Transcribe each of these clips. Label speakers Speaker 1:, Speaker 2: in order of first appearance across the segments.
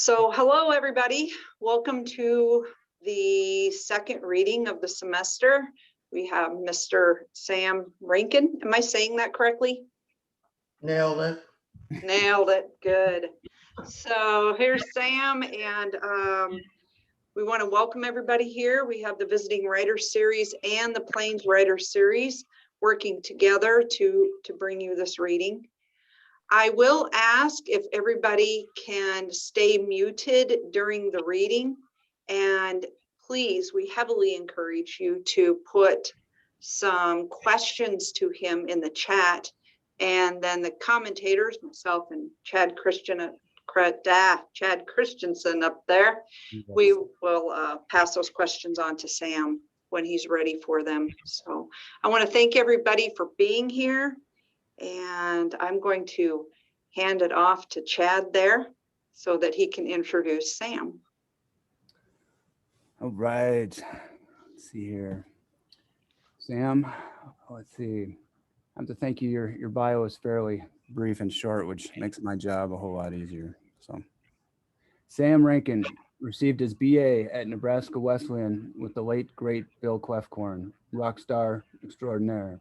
Speaker 1: So hello, everybody. Welcome to the second reading of the semester. We have Mr. Sam Renken. Am I saying that correctly?
Speaker 2: Nailed it.
Speaker 1: Nailed it. Good. So here's Sam, and we want to welcome everybody here. We have the Visiting Writers Series and the Plains Writers Series working together to bring you this reading. I will ask if everybody can stay muted during the reading, and please, we heavily encourage you to put some questions to him in the chat, and then the commentators, myself and Chad Christensen up there, we will pass those questions on to Sam when he's ready for them. So I want to thank everybody for being here. And I'm going to hand it off to Chad there so that he can introduce Sam.
Speaker 3: All right, let's see here. Sam, let's see. I have to thank you. Your bio is fairly brief and short, which makes my job a whole lot easier. So, Sam Renken received his BA at Nebraska Wesleyan with the late, great Bill Kloefkorn, rock star extraordinaire.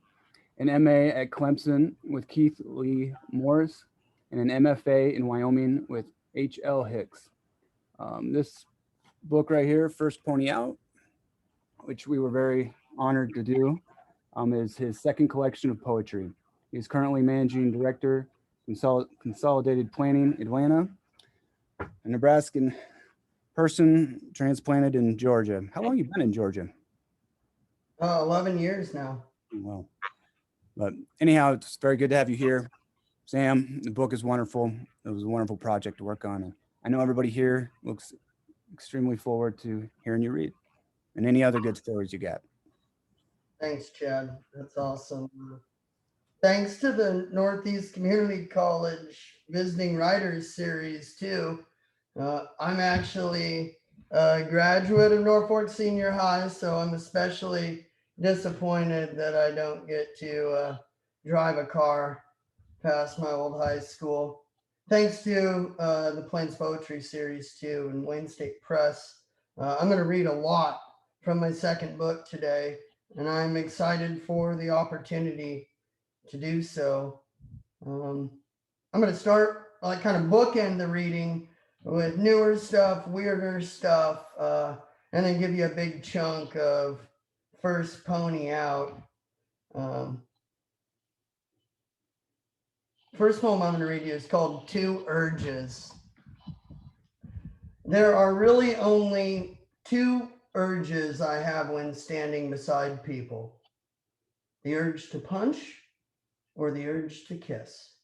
Speaker 3: An MA at Clemson with Keith Lee Morris, and an MFA in Wyoming with H.L. Hicks. This book right here, First Pony Out, which we were very honored to do, is his second collection of poetry. He's currently managing director, Consolidated Planning, Atlanta, a Nebraskan person transplanted in Georgia. How long have you been in Georgia?
Speaker 2: 11 years now.
Speaker 3: Well. But anyhow, it's very good to have you here. Sam, the book is wonderful. It was a wonderful project to work on. And I know everybody here looks extremely forward to hearing you read and any other good stories you got.
Speaker 2: Thanks, Chad. That's awesome. Thanks to the Northeast Community College Visiting Writers Series, too. I'm actually a graduate of Norfolk Senior High, so I'm especially disappointed that I don't get to drive a car past my old high school. Thanks to the Plains Poetry Series too and Wayne State Press. I'm going to read a lot from my second book today, and I'm excited for the opportunity to do so. I'm going to start kind of bookend the reading with newer stuff, weirder stuff, and then give you a big chunk of First Pony Out. First poem I'm going to read you is called Two Urges. There are really only two urges I have when standing beside people: the urge to punch or the urge to kiss.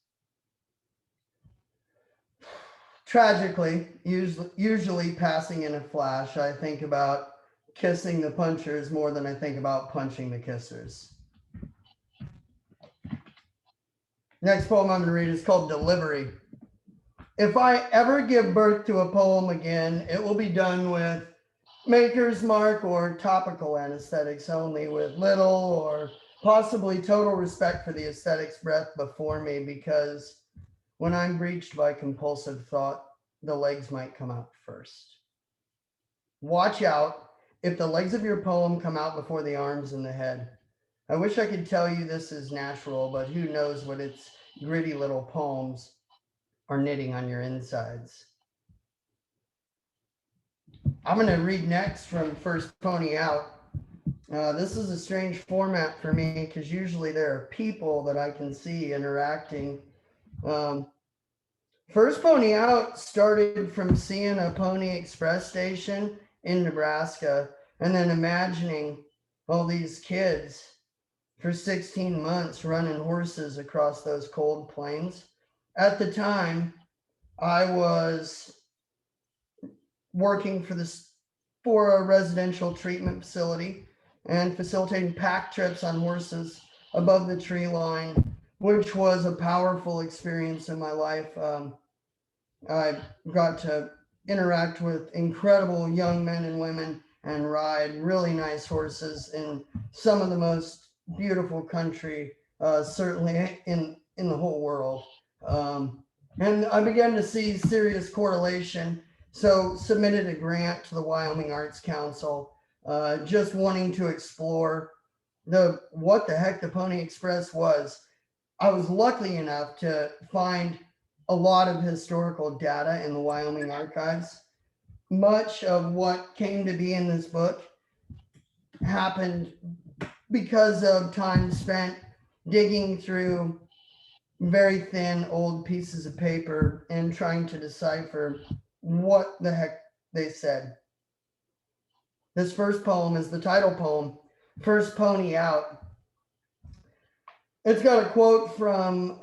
Speaker 2: Tragically, usually passing in a flash, I think about kissing the punchers more than I think about punching the kissers. Next poem I'm going to read is called Delivery. If I ever give birth to a poem again, it will be done with Maker's Mark or topical anesthetics only, with little or possibly total respect for the aesthetics breath before me, because when I'm breached by compulsive thought, the legs might come out first. Watch out if the legs of your poem come out before the arms and the head. I wish I could tell you this is natural, but who knows what its gritty little poems are knitting on your insides. I'm going to read next from First Pony Out. This is a strange format for me because usually there are people that I can see interacting. First Pony Out started from seeing a Pony Express station in Nebraska and then imagining all these kids for 16 months running horses across those cold plains. At the time, I was working for a residential treatment facility and facilitating pack trips on horses above the tree line, which was a powerful experience in my life. I got to interact with incredible young men and women and ride really nice horses in some of the most beautiful country, certainly in the whole world. And I began to see serious correlation So submitted a grant to the Wyoming Arts Council, just wanting to explore what the heck the Pony Express was. I was lucky enough to find a lot of historical data in the Wyoming archives. Much of what came to be in this book happened because of time spent digging through very thin old pieces of paper and trying to decipher what the heck they said. This first poem is the title poem, First Pony Out. It's got a quote from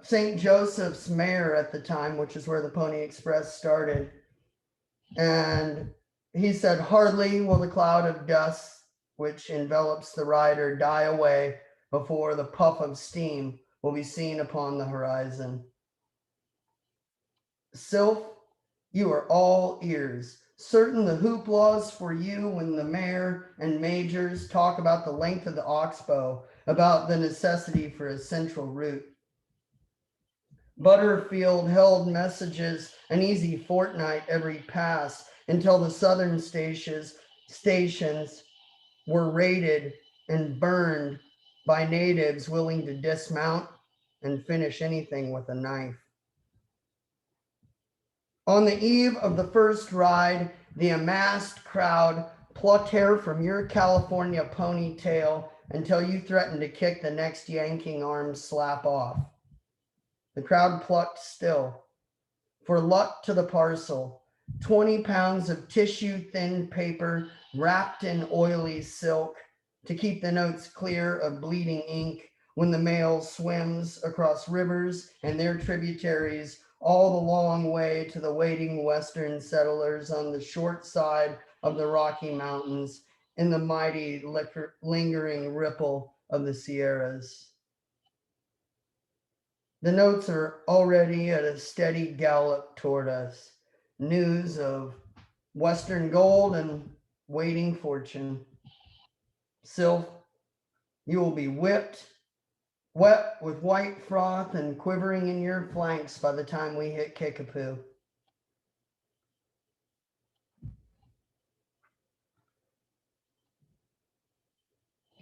Speaker 2: St. Joseph's mayor at the time, which is where the Pony Express started. And he said, "Hardly will the cloud of dust which envelops the rider die away before the puff of steam will be seen upon the horizon." Sylph, you are all ears. Certain the hooplas for you when the mayor and majors talk about the length of the oxbow, about the necessity for a central route. Butterfield held messages an easy fortnight every pass until the southern stations were raided and burned by natives willing to dismount and finish anything with a knife. On the eve of the first ride, the amassed crowd plucked hair from your California ponytail until you threatened to kick the next yanking arm slap off. The crowd plucked still. For luck to the parcel, 20 pounds of tissue-thin paper wrapped in oily silk to keep the notes clear of bleeding ink when the mail swims across rivers and their tributaries all the long way to the waiting Western settlers on the short side of the Rocky Mountains in the mighty lingering ripple of the Sierras. The notes are already at a steady gallop toward us. News of Western gold and waiting fortune. Sylph, you will be whipped, wet with white froth and quivering in your flanks by the time we hit Kickapoo.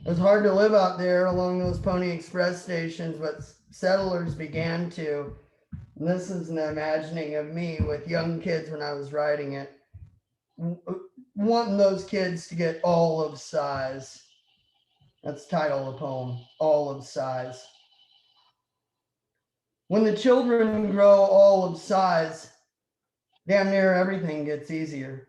Speaker 2: It was hard to live out there along those Pony Express stations, but settlers began to. And this is an imagining of me with young kids when I was writing it, wanting those kids to get all of size. That's the title of the poem, All of Size. When the children grow all of size, damn near everything gets easier.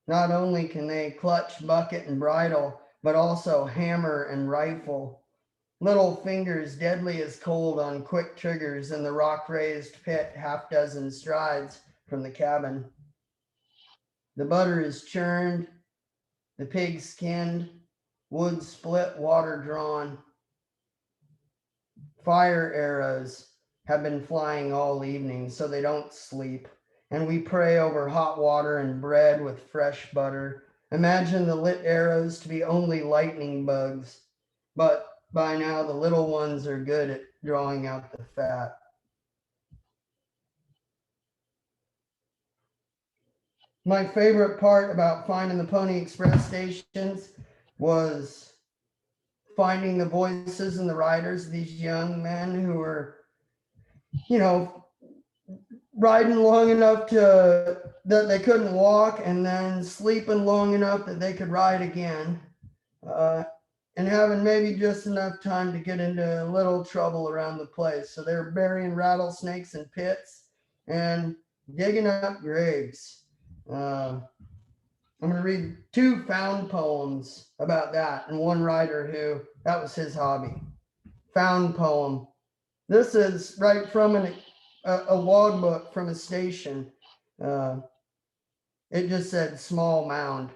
Speaker 2: Not only can they clutch bucket and bridle, but also hammer and rifle. Little fingers deadly as cold on quick triggers in the rock-raised pit 6 strides from the cabin. The butter is churned, the pig skinned, wood split, water drawn. Fire arrows have been flying all evening, so they don't sleep. And we pray over hot water and bread with fresh butter. Imagine the lit arrows to be only lightning bugs, but by now the little ones are good at drawing out the fat. My favorite part about finding the Pony Express stations was finding the voices and the riders, these young men who were, riding long enough that they couldn't walk and then sleeping long enough that they could ride again. And having maybe just enough time to get into a little trouble around the place. So they're burying rattlesnakes in pits and digging up graves. I'm going to read 2 found poems about that, and one writer who that was his hobby. Found poem. This is right from a logbook from a station. It just said small mound.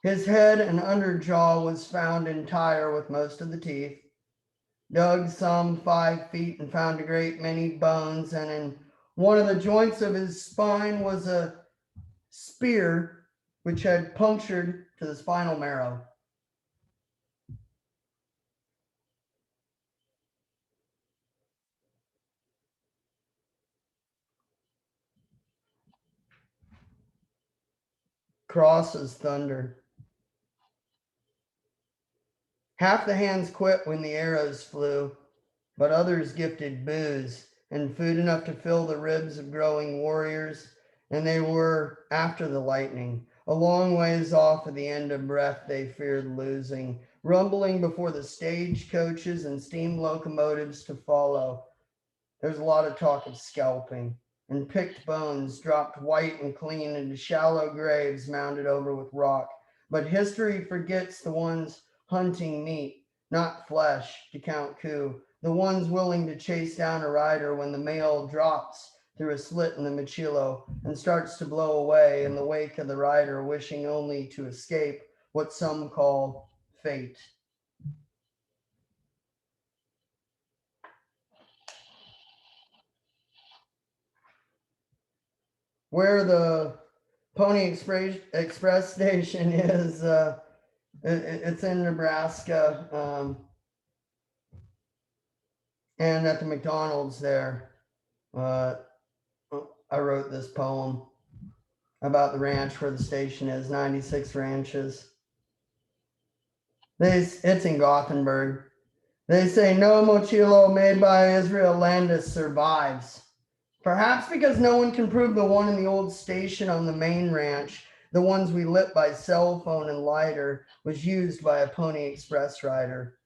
Speaker 2: His head and under jaw was found entire with most of the teeth. Dug some 5 feet and found a great many bones, and in one of the joints of his spine was a spear which had punctured to the spinal marrow. crosses thunder. Half the hands quit when the arrows flew, but others gifted booze and food enough to fill the ribs of growing warriors, and they were after the lightning, a long ways off at the end of breath they feared losing, rumbling before the stage coaches and steam locomotives to follow. There's a lot of talk of scalping, and picked bones dropped white and clean into shallow graves mounded over with rock. But history forgets the ones hunting meat, not flesh, to count coup, the ones willing to chase down a rider when the mail drops through a slit in the machilo and starts to blow away in the wake of the rider, wishing only to escape what some call fate. Where the Pony Express station is, it's in Nebraska, and at the McDonald's there, I wrote this poem about the ranch where the station is, 96 ranches. It's in Gothenburg. They say no mochilo made by Israel Landis survives. Perhaps because no one can prove the one in the old station on the main ranch, the ones we lit by cell phone and lighter, was used by a Pony Express rider.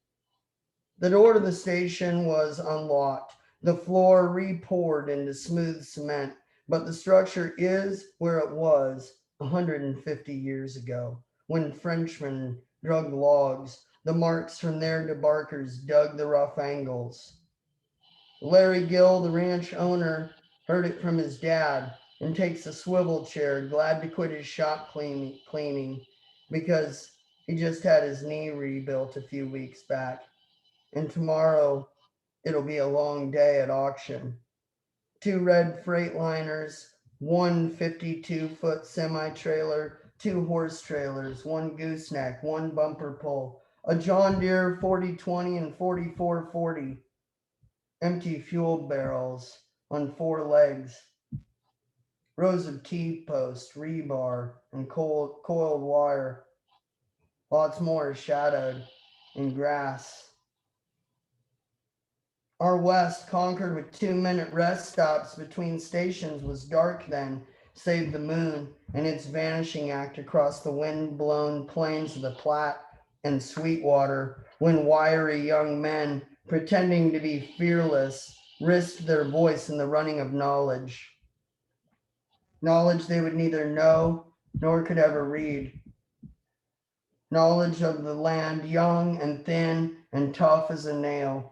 Speaker 2: The door to the station was unlocked, the floor re-poured into smooth cement, but the structure is where it was 150 years ago, when Frenchmen drug logs, the marks from their debarkers dug the rough angles. Larry Gill, the ranch owner, heard it from his dad and takes a swivel chair, glad to quit his shop cleaning because he just had his knee rebuilt a few weeks back. And tomorrow it'll be a long day at auction. 2 red Freightliners, 1 52-foot semi-trailer, 2 horse trailers, 1 gooseneck, 1 bumper pull, a John Deere 4020 and 4440, empty fuel barrels on 4 legs, rows of T-posts, rebar, and coiled wire. Lots more shadowed in grass. Our west, conquered with 2-minute rest stops between stations, was dark then, save the moon and its vanishing act across the wind-blown plains of the Platte and Sweetwater, when wiry young men, pretending to be fearless, risked their voice in the running of knowledge. Knowledge they would neither know nor could ever read. Knowledge of the land, young and thin and tough as a nail.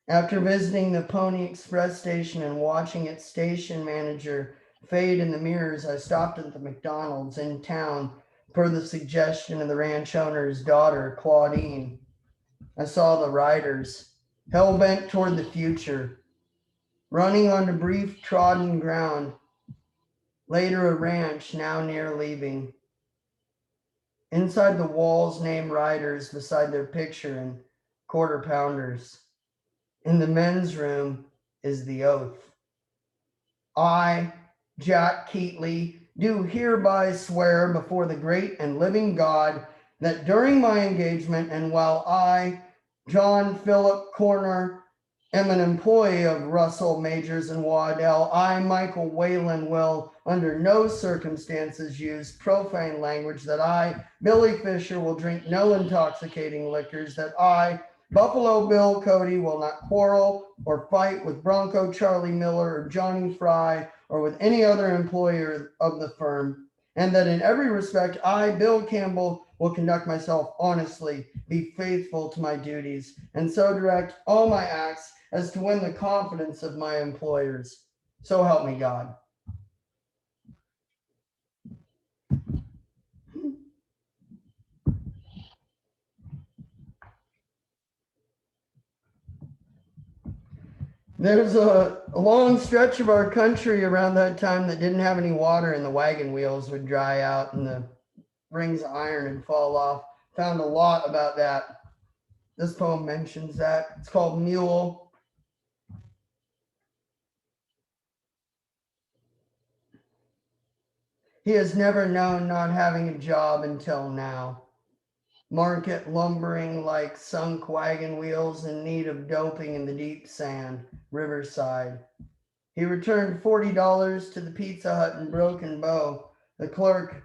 Speaker 2: After visiting the Pony Express station and watching its station manager fade in the mirrors, I stopped at the McDonald's in town per the suggestion of the ranch owner's daughter, Claudine. I saw the riders, hell-bent toward the future, running onto brief trodden ground, later a ranch now near leaving. Inside the walls, name riders beside their picture and quarter pounders. In the men's room is the oath. I, Jack Keatley, do hereby swear before the great and living God that during my engagement and while I, John Philip Corner, am an employee of Russell, Majors, and Waddell, I, Michael Whalen, will under no circumstances use profane language, that I, Billy Fisher, will drink no intoxicating liquors, that I, Buffalo Bill Cody, will not quarrel or fight with Bronco Charlie Miller or Johnny Fry or with any other employer of the firm, and that in every respect I, Bill Campbell, will conduct myself honestly, be faithful to my duties, and so direct all my acts as to win the confidence of my employers. So help me God. There's a long stretch of our country around that time that didn't have any water, and the wagon wheels would dry out and the rings of iron would fall off. Found a lot about that. This poem mentions that. It's called Mule. He has never known not having a job until now. Market lumbering like sunk wagon wheels in need of doping in the deep sand, Riverside. He returned $40 to the Pizza Hut in Broken Bow, the clerk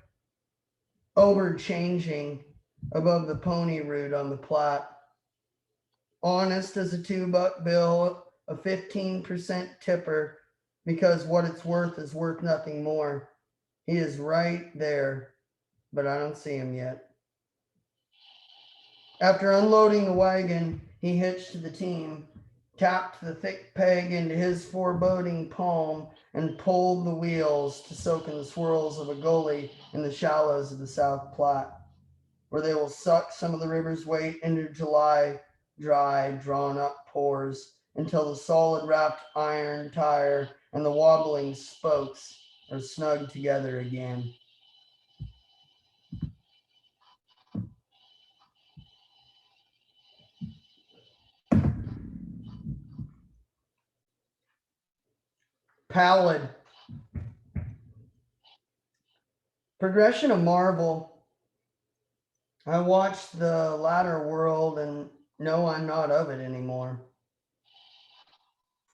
Speaker 2: overchanging above the pony route on the Platte. Honest as a $2 bill, a 15% tipper, because what it's worth is worth nothing more. He is right there, but I don't see him yet. After unloading the wagon, he hitched to the team, tapped the thick peg into his foreboding palm, and pulled the wheels to soak in the swirls of a gully in the shallows of the South Platte, where they will suck some of the river's weight into July dry, drawn-up pours until the solid wrapped iron tire and the wobbling spokes are snug together again. Pallid. Progression of marble. I watched the latter world and know I'm not of it anymore.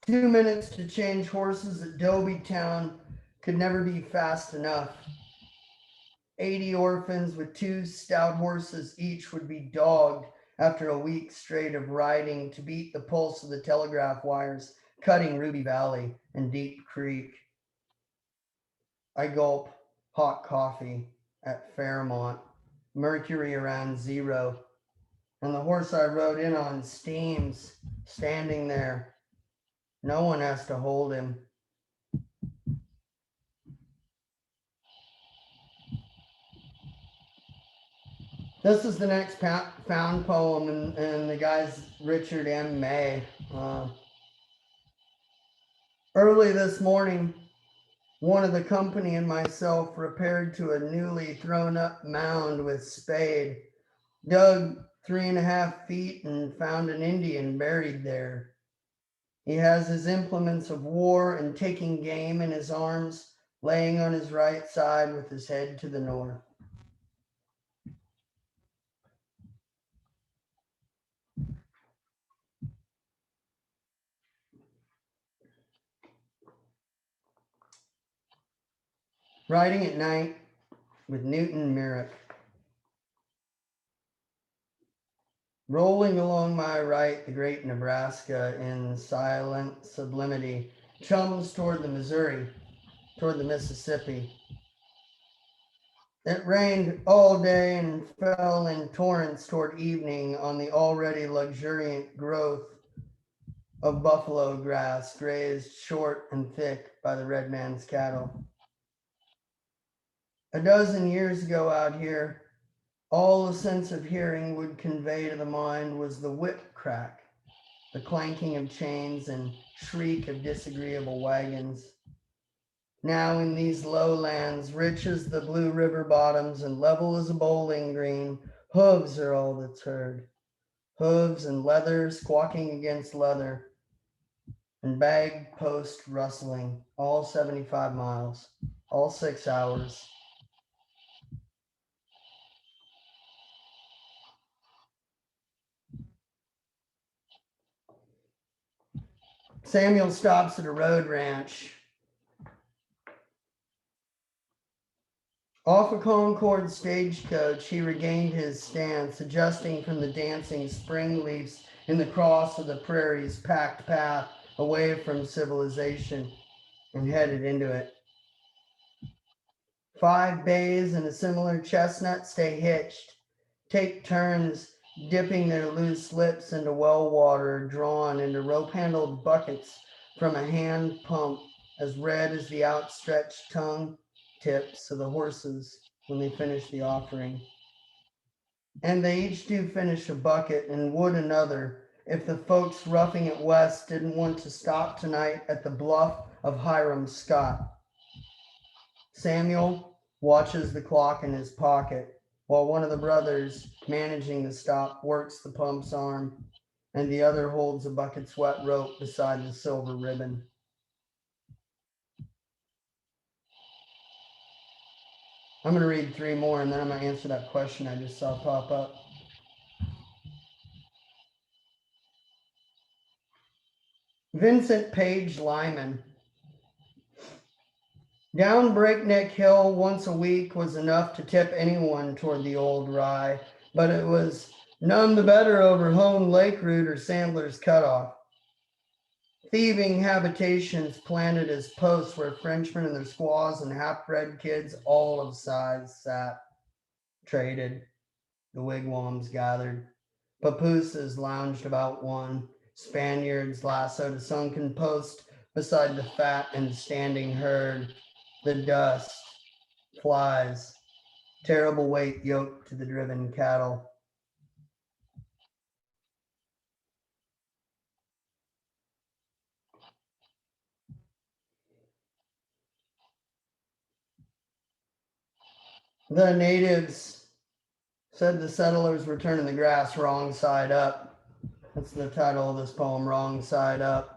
Speaker 2: 2 minutes to change horses at Dobie Town could never be fast enough. 80 orphans with 2 stout horses each would be dogged after a week straight of riding to beat the pulse of the telegraph wires cutting Ruby Valley and Deep Creek. I gulp hot coffee at Fairmont, mercury around 0, and the horse I rode in on steams, standing there. No one has to hold him. This is the next found poem, and the guy's Richard M. May. Early this morning, one of the company and myself repaired to a newly thrown up mound with spade, dug 3.5 feet and found an Indian buried there. He has his implements of war and taking game in his arms, laying on his right side with his head to the north. Riding at night with Newton Merrick. Rolling along my right, the great Nebraska in silent sublimity chums toward the Missouri, toward the Mississippi. It rained all day and fell in torrents toward evening on the already luxuriant growth of buffalo grass grazed short and thick by the red man's cattle. A dozen years ago out here, all a sense of hearing would convey to the mind was the whip crack, the clanking of chains and shriek of disagreeable wagons. Now in these lowlands, rich as the blue river bottoms and level as a bowling green, hooves are all that's heard. Hooves and leather squawking against leather, and bag post rustling, all 75 miles, all 6 hours. Samuel stops at a road ranch. Off a Concord stagecoach, he regained his stance, adjusting from the dancing spring leaves in the cross of the prairie's packed path away from civilization, and headed into it. 5 bays and a similar chestnut stay hitched, take turns dipping their loose lips into well water drawn into rope-handled buckets from a hand pump as red as the outstretched tongue tips of the horses when they finish the offering. And they each do finish a bucket and would another if the folks roughing it west didn't want to stop tonight at the bluff of Hiram Scott. Samuel watches the clock in his pocket while one of the brothers managing the stop works the pump's arm and the other holds a bucket's wet rope beside the silver ribbon. I'm going to read 3 more and then I'm going to answer that question I just saw pop up. Vincent Page Lyman. Down Breakneck Hill once a week was enough to tip anyone toward the old rye, but it was none the better over Hone Lake Route or Sandler's Cutoff. Thieving habitations planted as posts where Frenchmen and their squaws and half-bred kids all of size sat, traded. The wigwams gathered. Papooses lounged about one. Spaniards lassoed a sunken post beside the fat and standing herd. The dust, flies, terrible weight yoked to the driven cattle. The natives said the settlers were turning the grass wrong side up. That's the title of this poem, Wrong Side Up.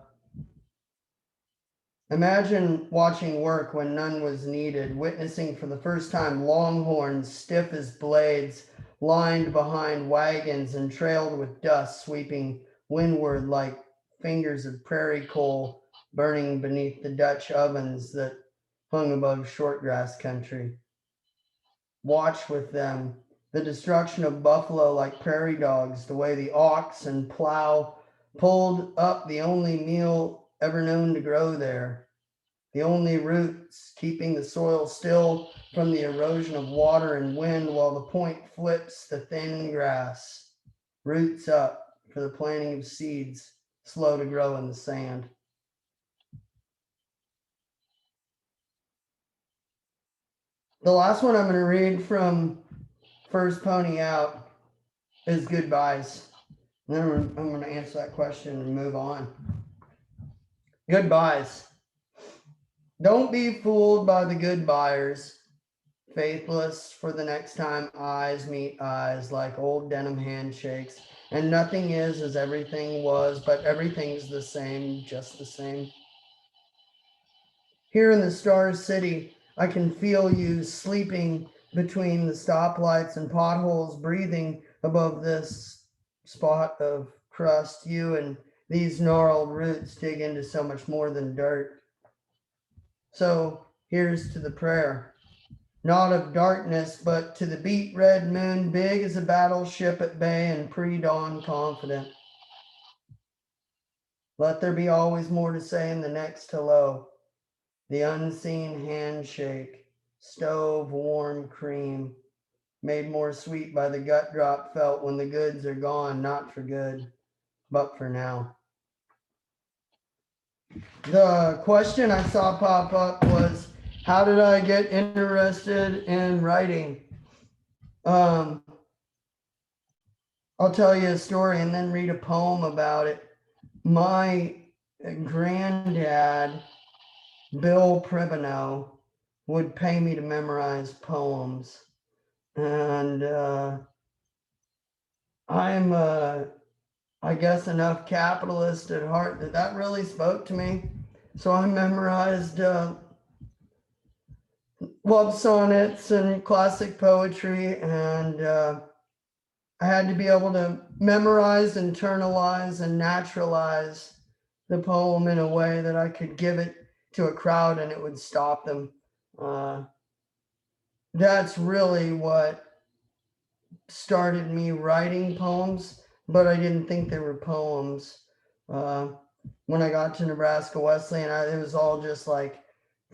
Speaker 2: Imagine watching work when none was needed, witnessing for the first time longhorns stiff as blades, lined behind wagons and trailed with dust sweeping windward like fingers of prairie coal burning beneath the Dutch ovens that hung above shortgrass country. Watch with them the destruction of buffalo like prairie dogs, the way the ox and plow pulled up the only meal ever known to grow there, the only roots keeping the soil still from the erosion of water and wind while the point flips the thin grass, roots up for the planting of seeds slow to grow in the sand. The last one I'm going to read from First Pony Out is Goodbyes. And then I'm going to answer that question and move on. Goodbyes. Don't be fooled by the good buyers, faithless for the next time eyes meet eyes like old denim handshakes, and nothing is as everything was, but everything's the same, just the same. Here in the Star City, I can feel you sleeping between the stoplights and potholes, breathing above this spot of crust. You and these gnarled roots dig into so much more than dirt. So here's to the prayer, not of darkness, but to the beat red moon, big as a battleship at bay and pre-dawn confident. Let there be always more to say in the next hello, the unseen handshake, stove warm cream, made more sweet by the gut drop felt when the goods are gone, not for good, but for now. The question I saw pop up was, how did I get interested in writing? I'll tell you a story and then read a poem about it. My granddad, Bill Kloefkorn, would pay me to memorize poems. And I'm, I guess, enough capitalist at heart that really spoke to me. So I memorized love sonnets and classic poetry, and I had to be able to memorize, internalize, and naturalize the poem in a way that I could give it to a crowd and it would stop them. That's really what started me writing poems, but I didn't think they were poems. When I got to Nebraska Wesleyan, it was all just like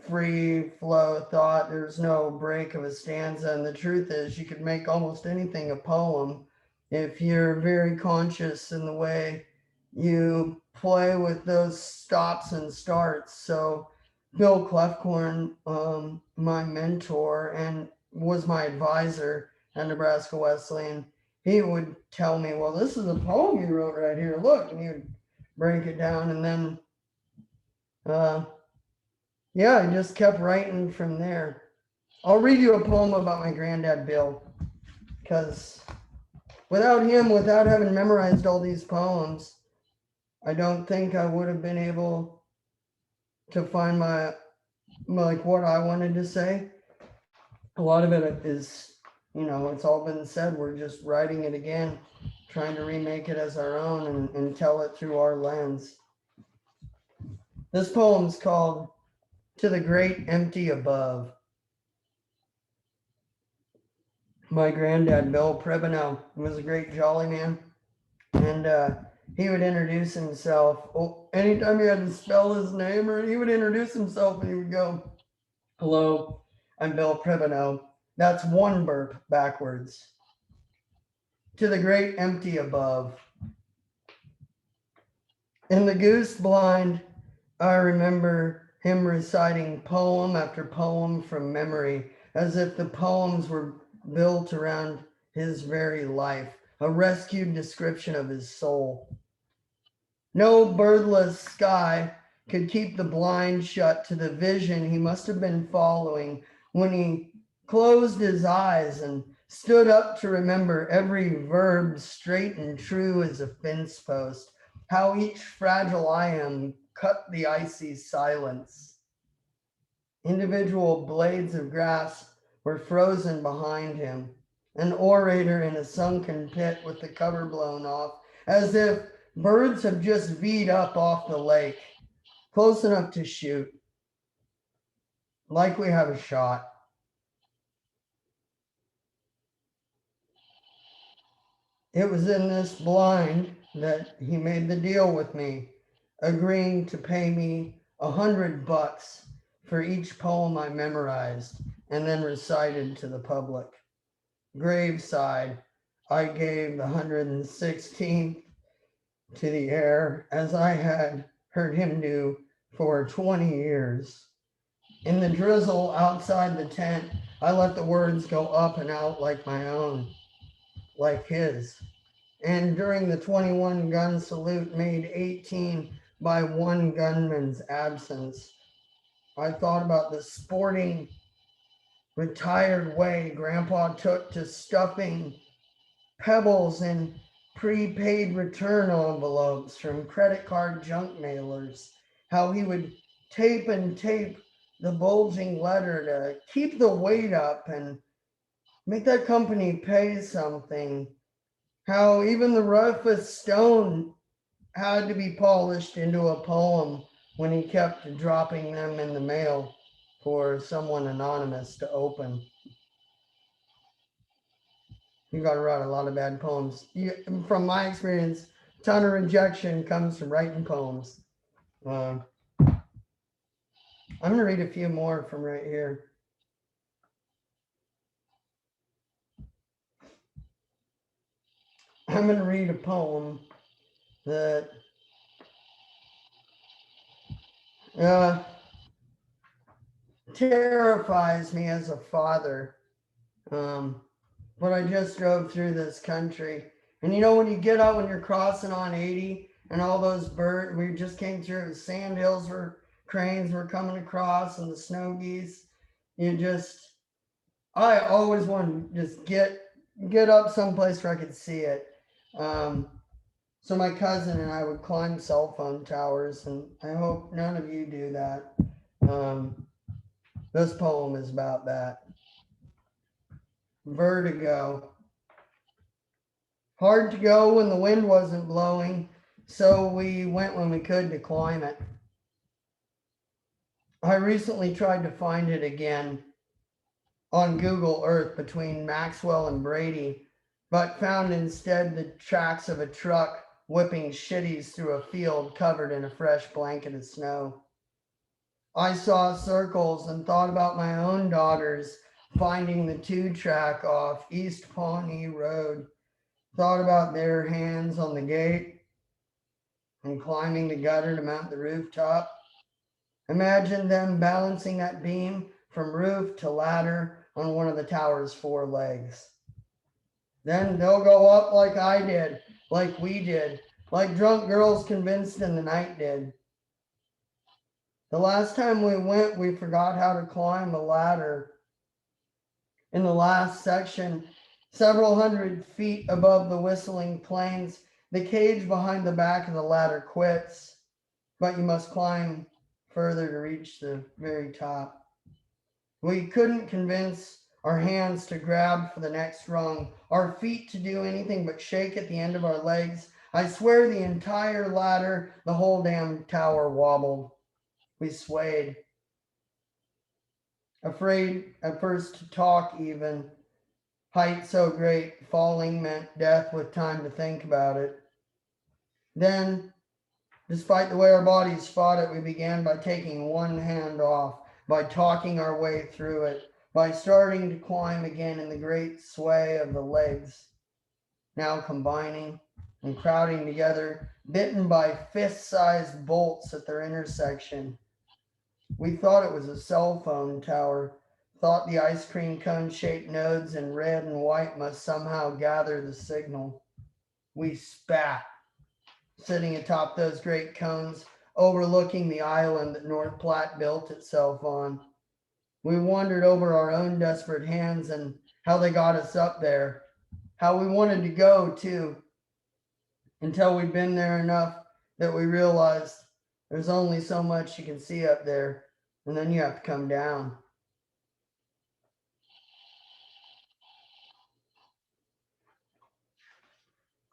Speaker 2: free flow thought. There's no break of a stanza. And the truth is, you could make almost anything a poem if you're very conscious in the way you play with those stops and starts. So Bill Kloefkorn, my mentor and was my advisor at Nebraska Wesleyan, he would tell me, well, this is a poem you wrote right here. Look, and he would break it down. And then, yeah, I just kept writing from there. I'll read you a poem about my granddad, Bill, because without him, without having memorized all these poems, I don't think I would have been able to find my like what I wanted to say. a lot of it is, it's all been said. We're just writing it again, trying to remake it as our own and tell it through our lens. This poem's called To the Great Empty Above. My granddad, Bill Kloefkorn, was a great jolly man, and he would introduce himself. Anytime he had to spell his name, or he would introduce himself and he would go, "Hello, I'm Bill Kloefkorn." That's one burp backwards. To the great empty above. In the goose blind, I remember him reciting poem after poem from memory, as if the poems were built around his very life, a rescued description of his soul. No birdless sky could keep the blind shut to the vision he must have been following when he closed his eyes and stood up to remember every verb straight and true as a fence post, how each fragile iamb cut the icy silence. Individual blades of grass were frozen behind him, an orator in a sunken pit with the cover blown off, as if birds have just V'd up off the lake, close enough to shoot, like we have a shot. It was in this blind that he made the deal with me, agreeing to pay me $100 for each poem I memorized and then recited to the public. Graveside, I gave the 116th to the air, as I had heard him do for 20 years. In the drizzle outside the tent, I let the words go up and out like my own, like his. And during the 21 gun salute made 18 by one gunman's absence, I thought about the sporting, retired way Grandpa took to stuffing pebbles in prepaid return envelopes from credit card junk mailers, how he would tape and tape the bulging letter to keep the weight up and make that company pay something, how even the roughest stone had to be polished into a poem when he kept dropping them in the mail for someone anonymous to open. You got to write a lot of bad poems. From my experience, a ton of rejection comes from writing poems. I'm going to read a few more from right here. I'm going to read a poem that terrifies me as a father. But I just drove through this country. And when you get out, when you're crossing on 80 and all those birds, we just came through, the sand hills were, cranes were coming across and the snow geese. I always wanted to just get up someplace where I could see it. So my cousin and I would climb cell phone towers, and I hope none of you do that. This poem is about that. Vertigo. Hard to go when the wind wasn't blowing, so we went when we could to climb it. I recently tried to find it again on Google Earth between Maxwell and Brady, but found instead the tracks of a truck whipping shitties through a field covered in a fresh blanket of snow. I saw circles and thought about my own daughters finding the 2-track off East Pawnee Road. Thought about their hands on the gate and climbing the gutter to mount the rooftop. Imagine them balancing that beam from roof to ladder on one of the tower's 4 legs. Then they'll go up like I did, like we did, like drunk girls convinced in the night did. The last time we went, we forgot how to climb a ladder. In the last section, several hundred feet above the whistling plains, the cage behind the back of the ladder quits, but you must climb further to reach the very top. We couldn't convince our hands to grab for the next rung, our feet to do anything but shake at the end of our legs. I swear the entire ladder, the whole damn tower wobbled. We swayed. Afraid at first to talk even. Height so great, falling meant death with time to think about it. Then, despite the way our bodies fought it, we began by taking one hand off, by talking our way through it, by starting to climb again in the great sway of the legs, now combining and crowding together, bitten by fist-sized bolts at their intersection. We thought it was a cell phone tower, thought the ice cream cone-shaped nodes in red and white must somehow gather the signal. We spat, sitting atop those great cones, overlooking the island that North Platte built itself on. We wondered over our own desperate hands and how they got us up there, how we wanted to go too, until we'd been there enough that we realized there's only so much you can see up there, and then you have to come down.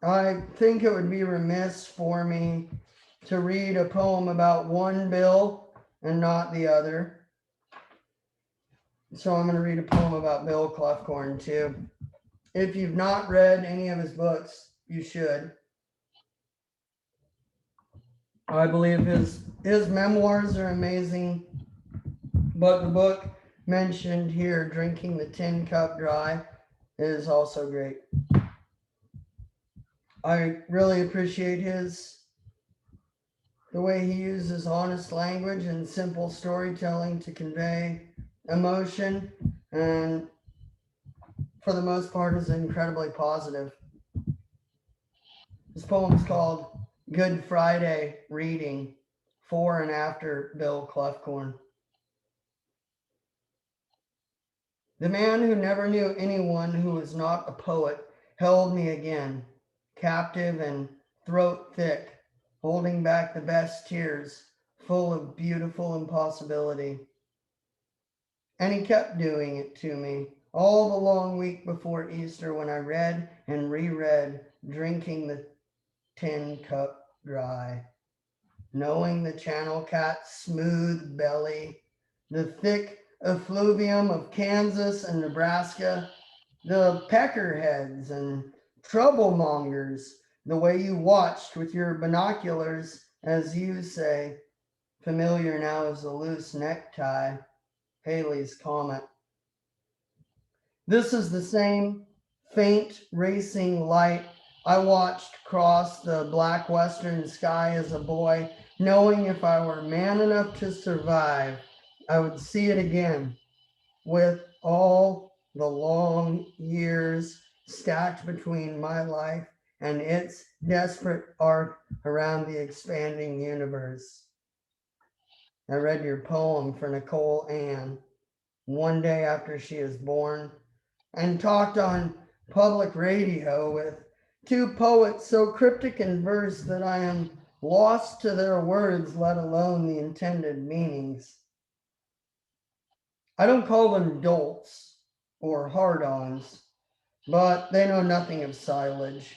Speaker 2: I think it would be remiss for me to read a poem about one Bill and not the other. So I'm going to read a poem about Bill Kloefkorn too. If you've not read any of his books, you should. I believe his memoirs are amazing, but the book mentioned here, Drinking the Tin Cup Dry, is also great. I really appreciate the way he uses honest language and simple storytelling to convey emotion, and for the most part is incredibly positive. This poem is called Good Friday Reading, for and after Bill Kloefkorn. The man who never knew anyone who was not a poet held me again, captive and throat thick, holding back the best tears, full of beautiful impossibility. And he kept doing it to me all the long week before Easter when I read and reread Drinking the Tin Cup Dry, knowing the channel cat's smooth belly, the thick effluvium of Kansas and Nebraska, the peckerheads and troublemongers, the way you watched with your binoculars, as you say, familiar now as the loose necktie, Halley's Comet. This is the same faint racing light I watched cross the black western sky as a boy, knowing if I were man enough to survive, I would see it again, with all the long years stacked between my life and its desperate arc around the expanding universe. I read your poem for Nicole Ann one day after she is born, and talked on public radio with two poets so cryptic in verse that I am lost to their words, let alone the intended meanings. I don't call them dolts or hard-ons, but they know nothing of silage,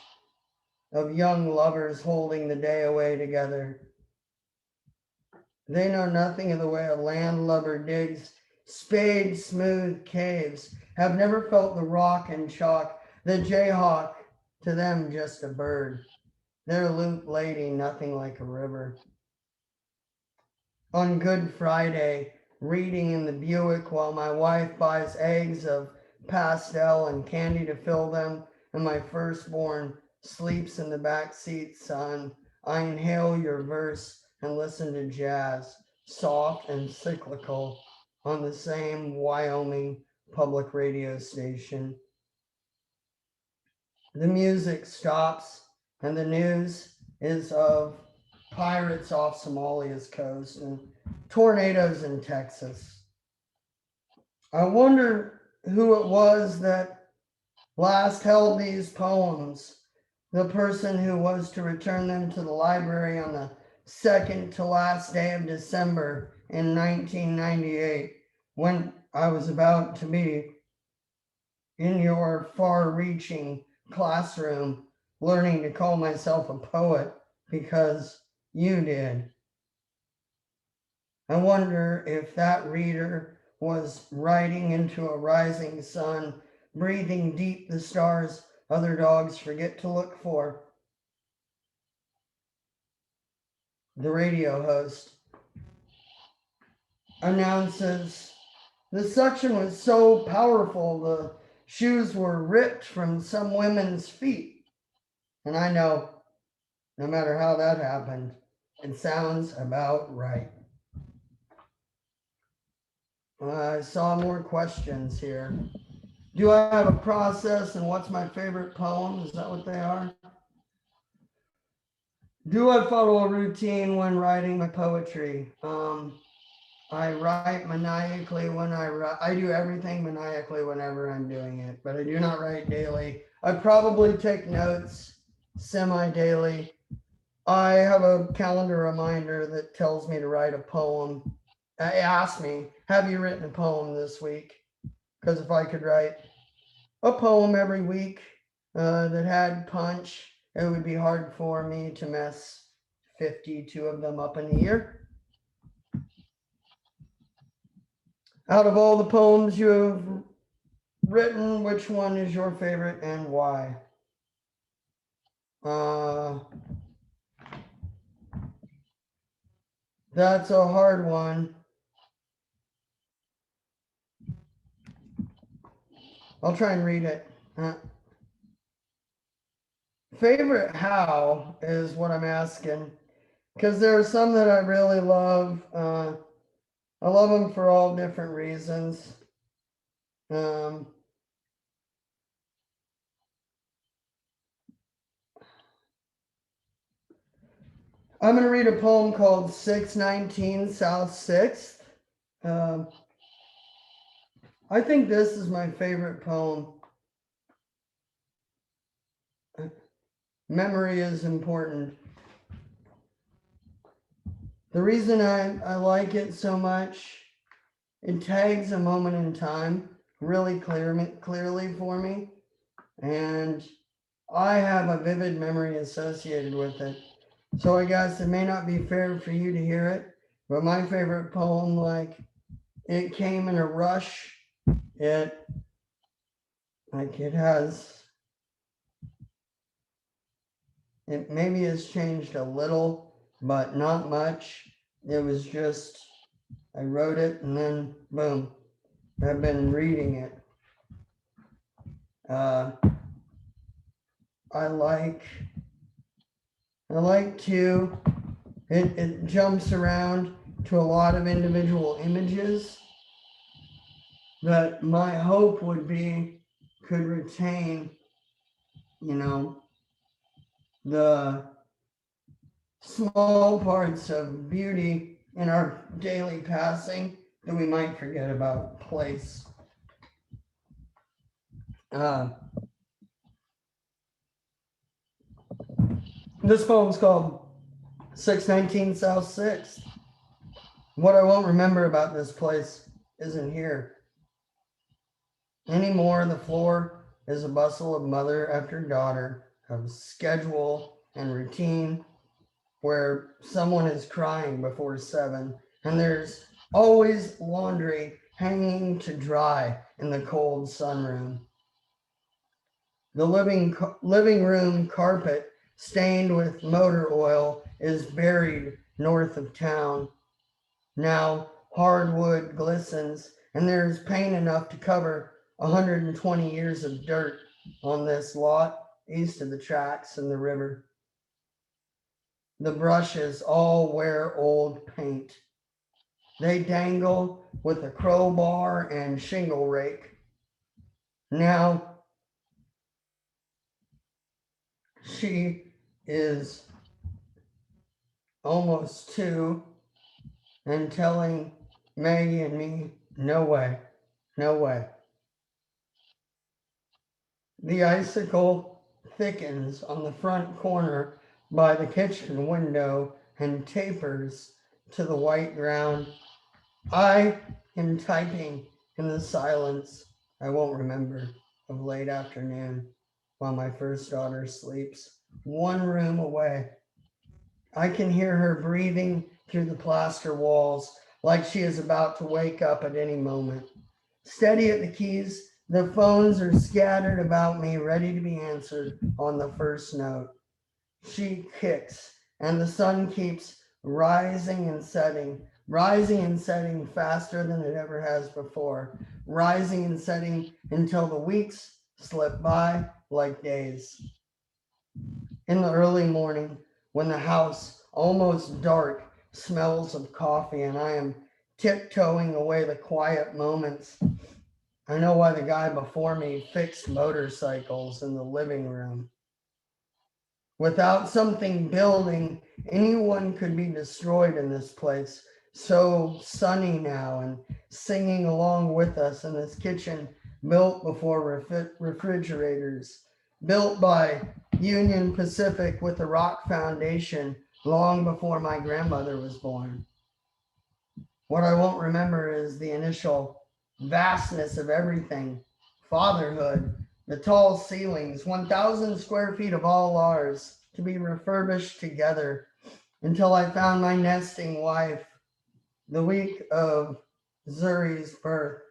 Speaker 2: of young lovers holding the day away together. They know nothing of the way a landlubber digs spade smooth caves, have never felt the rock and chalk, the jayhawk, to them just a bird, their loop lady nothing like a river. On Good Friday, reading in the Buick while my wife buys eggs of pastel and candy to fill them, and my firstborn sleeps in the back seat, son, I inhale your verse and listen to jazz, soft and cyclical, on the same Wyoming public radio station. The music stops and the news is of pirates off Somalia's coast and tornadoes in Texas. I wonder who it was that last held these poems, the person who was to return them to the library on the second to last day of December in 1998, when I was about to be in your far-reaching classroom learning to call myself a poet because you did. I wonder if that reader was riding into a rising sun, breathing deep the stars other dogs forget to look for. The radio host announces, the suction was so powerful the shoes were ripped from some women's feet. And I know, no matter how that happened, it sounds about right. I saw more questions here. Do I have a process and what's my favorite poem? Is that what they are? Do I follow a routine when writing my poetry? I write maniacally when I write. I do everything maniacally whenever I'm doing it, but I do not write daily. I probably take notes semi-daily. I have a calendar reminder that tells me to write a poem. It asked me, have you written a poem this week? Because if I could write a poem every week that had punch, it would be hard for me to mess 52 of them up in a year. Out of all the poems you have written, which one is your favorite and why? That's a hard one. I'll try and read it. Favorite how is what I'm asking, because there are some that I really love. I love them for all different reasons. I'm going to read a poem called 619 South 6th. I think this is my favorite poem. Memory is important. The reason I like it so much, it tags a moment in time really clearly for me. And I have a vivid memory associated with it. So I guess it may not be fair for you to hear it, but my favorite poem, like, it came in a rush. It maybe has changed a little, but not much. It was just, I wrote it and then boom, I've been reading it. I like to, it jumps around to a lot of individual images that my hope would be could retain, the small parts of beauty in our daily passing that we might forget about place. This poem's called 619 South 6th. What I won't remember about this place isn't here. Anymore, the floor is a bustle of mother after daughter, of schedule and routine, where someone is crying before 7, and there's always laundry hanging to dry in the cold sunroom. The living room carpet, stained with motor oil, is buried north of town. Now hardwood glistens, and there's paint enough to cover 120 years of dirt on this lot east of the tracks and the river. The brushes all wear old paint. They dangle with a crowbar and shingle rake. Now she is almost 2 and telling Maggie and me, no way, no way. The icicle thickens on the front corner by the kitchen window and tapers to the white ground. I am typing in the silence I won't remember of late afternoon while my first daughter sleeps 1 room away. I can hear her breathing through the plaster walls like she is about to wake up at any moment. Steady at the keys, the phones are scattered about me, ready to be answered on the first note. She kicks, and the sun keeps rising and setting faster than it ever has before, rising and setting until the weeks slip by like days. In the early morning, when the house, almost dark, smells of coffee and I am tiptoeing away the quiet moments, I know why the guy before me fixed motorcycles in the living room. Without something building, anyone could be destroyed in this place. So sunny now and singing along with us in this kitchen built before refrigerators, built by Union Pacific with a rock foundation long before my grandmother was born. What I won't remember is the initial vastness of everything, fatherhood, the tall ceilings, 1,000 square feet of all ours to be refurbished together until I found my nesting wife the week of Zuri's birth,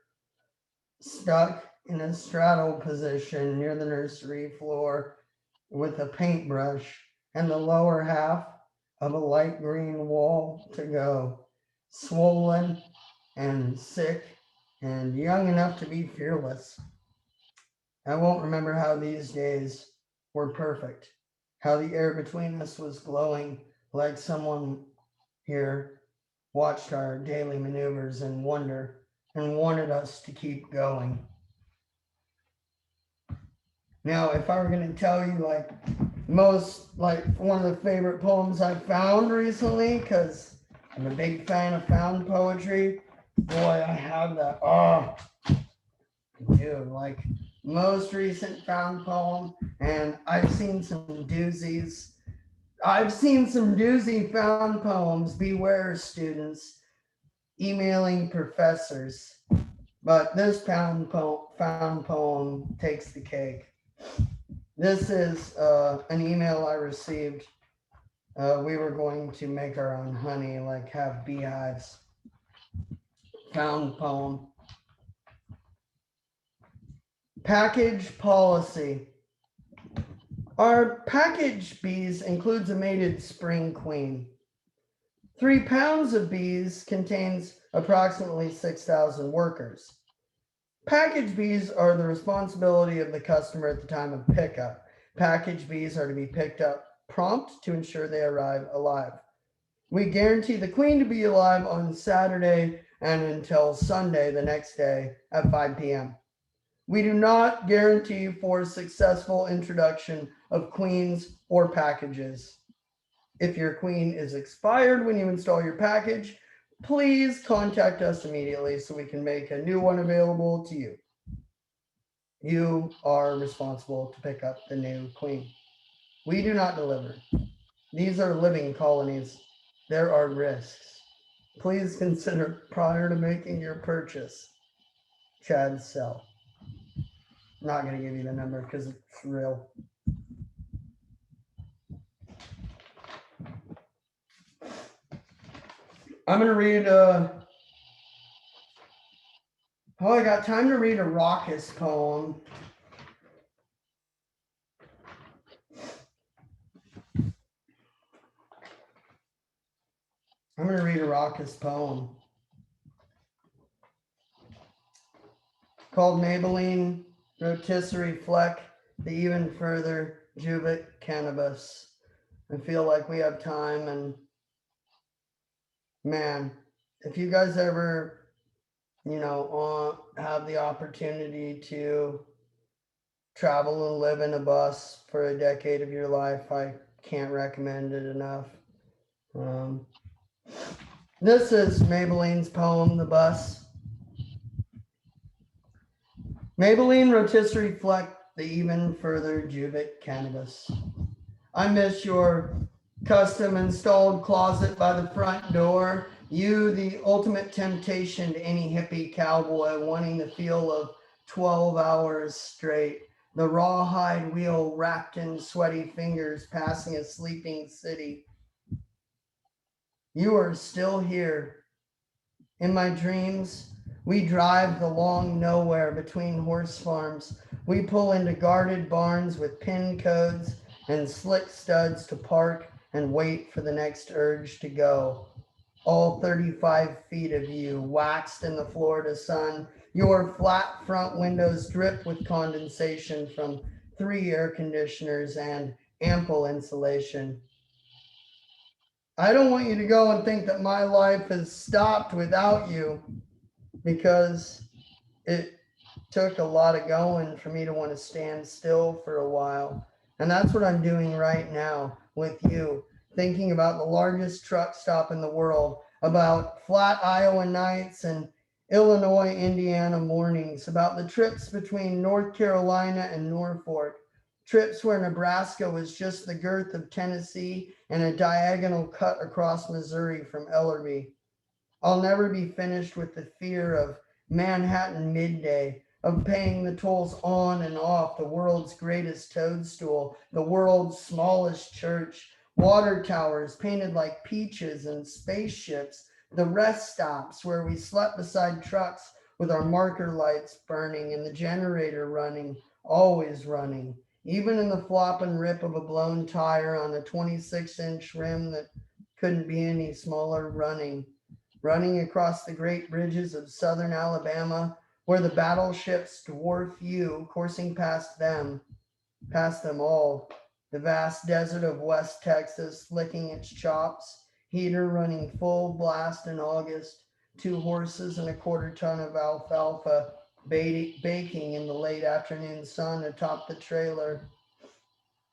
Speaker 2: stuck in a straddle position near the nursery floor with a paintbrush and the lower half of a light green wall to go, swollen and sick and young enough to be fearless. I won't remember how these days were perfect, how the air between us was glowing like someone here watched our daily maneuvers in wonder and wanted us to keep going. Now, if I were going to tell you one of the favorite poems I found recently, because I'm a big fan of found poetry, boy, I have that. Oh, dude, like most recent found poem, and I've seen some doozies. I've seen some doozy found poems. Beware, students, emailing professors. But this found poem takes the cake. This is an email I received. We were going to make our own honey, like have beehives. Found poem. Package policy. Our package bees includes a mated spring queen. 3 pounds of bees contains approximately 6,000 workers. Package bees are the responsibility of the customer at the time of pickup. Package bees are to be picked up prompt to ensure they arrive alive. We guarantee the queen to be alive on Saturday and until Sunday the next day at 5 p.m. We do not guarantee for successful introduction of queens or packages. If your queen is expired when you install your package, please contact us immediately so we can make a new one available to you. You are responsible to pick up the new queen. We do not deliver. These are living colonies. There are risks. Please consider prior to making your purchase. Chad Sell. Not going to give you the number because it's real. I'm going to read I got time to read a raucous poem. I'm going to read a raucous poem called Maybelline Rotisserie Fleck, the even further Juvit Cannabis. I feel like we have time, and man, if you guys ever, have the opportunity to travel and live in a bus for a decade of your life, I can't recommend it enough. This is Maybelline's poem, The Bus. Maybelline Rotisserie Fleck, the even further Juvit Cannabis. I miss your custom installed closet by the front door. You, the ultimate temptation to any hippie cowboy wanting the feel of 12 hours straight. The rawhide wheel wrapped in sweaty fingers passing a sleeping city. You are still here. In my dreams, we drive the long nowhere between horse farms. We pull into guarded barns with pin codes and slick studs to park and wait for the next urge to go. All 35 feet of you waxed in the Florida sun. Your flat front windows drip with condensation from 3 air conditioners and ample insulation. I don't want you to go and think that my life has stopped without you, because it took a lot of going for me to want to stand still for a while. And that's what I'm doing right now with you, thinking about the largest truck stop in the world, about flat Iowa nights and Illinois, Indiana mornings, about the trips between North Carolina and Norfolk, trips where Nebraska was just the girth of Tennessee and a diagonal cut across Missouri from Ellerby. I'll never be finished with the fear of Manhattan midday, of paying the tolls on and off the world's greatest toadstool, the world's smallest church, water towers painted like peaches and spaceships, the rest stops where we slept beside trucks with our marker lights burning and the generator running, always running, even in the flop and rip of a blown tire on a 26-inch rim that couldn't be any smaller, running across the great bridges of southern Alabama, where the battleships dwarf you, coursing past them all, the vast desert of West Texas licking its chops, heater running full blast in August, 2 horses and a quarter ton of alfalfa baking in the late afternoon sun atop the trailer.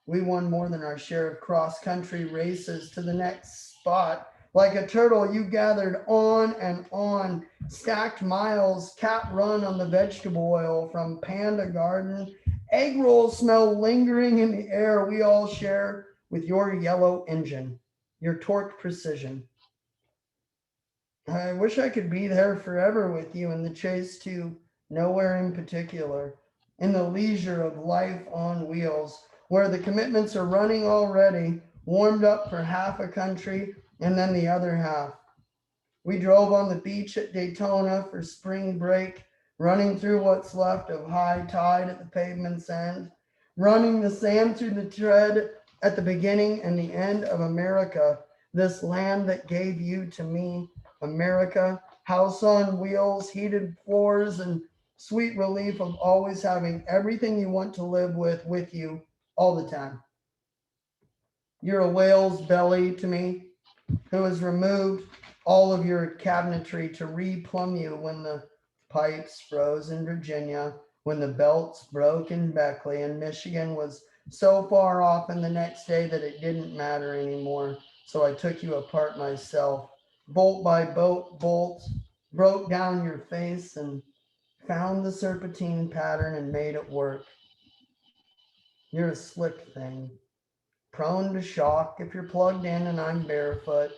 Speaker 2: We won more than our share of cross-country races to the next spot. Like a turtle, you gathered on and on, stacked miles, cap run on the vegetable oil from Panda Garden. Egg rolls smell lingering in the air we all share with your yellow engine, your torque precision. I wish I could be there forever with you in the chase to nowhere in particular, in the leisure of life on wheels, where the commitments are running already, warmed up for half a country, and then the other half. We drove on the beach at Daytona for spring break, running through what's left of high tide at the pavement's end, running the sand through the tread at the beginning and the end of America, this land that gave you to me, America, house on wheels, heated floors, and sweet relief of always having everything you want to live with you all the time. You're a whale's belly to me, who has removed all of your cabinetry to re-plumb you when the pipes froze in Virginia, when the belts broke in Beckley, and Michigan was so far off in the next day that it didn't matter anymore. So I took you apart myself, bolt by bolt, broke down your face and found the serpentine pattern and made it work. You're a slick thing, prone to shock if you're plugged in and I'm barefoot.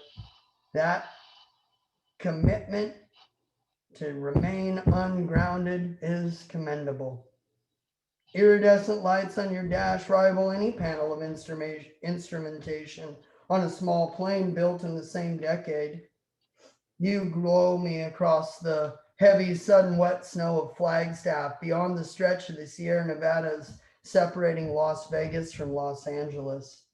Speaker 2: That commitment to remain ungrounded is commendable. Iridescent lights on your dash rival any panel of instrumentation on a small plane built in the same decade. You glow me across the heavy, sudden wet snow of Flagstaff beyond the stretch of the Sierra Nevadas separating Las Vegas from Los Angeles.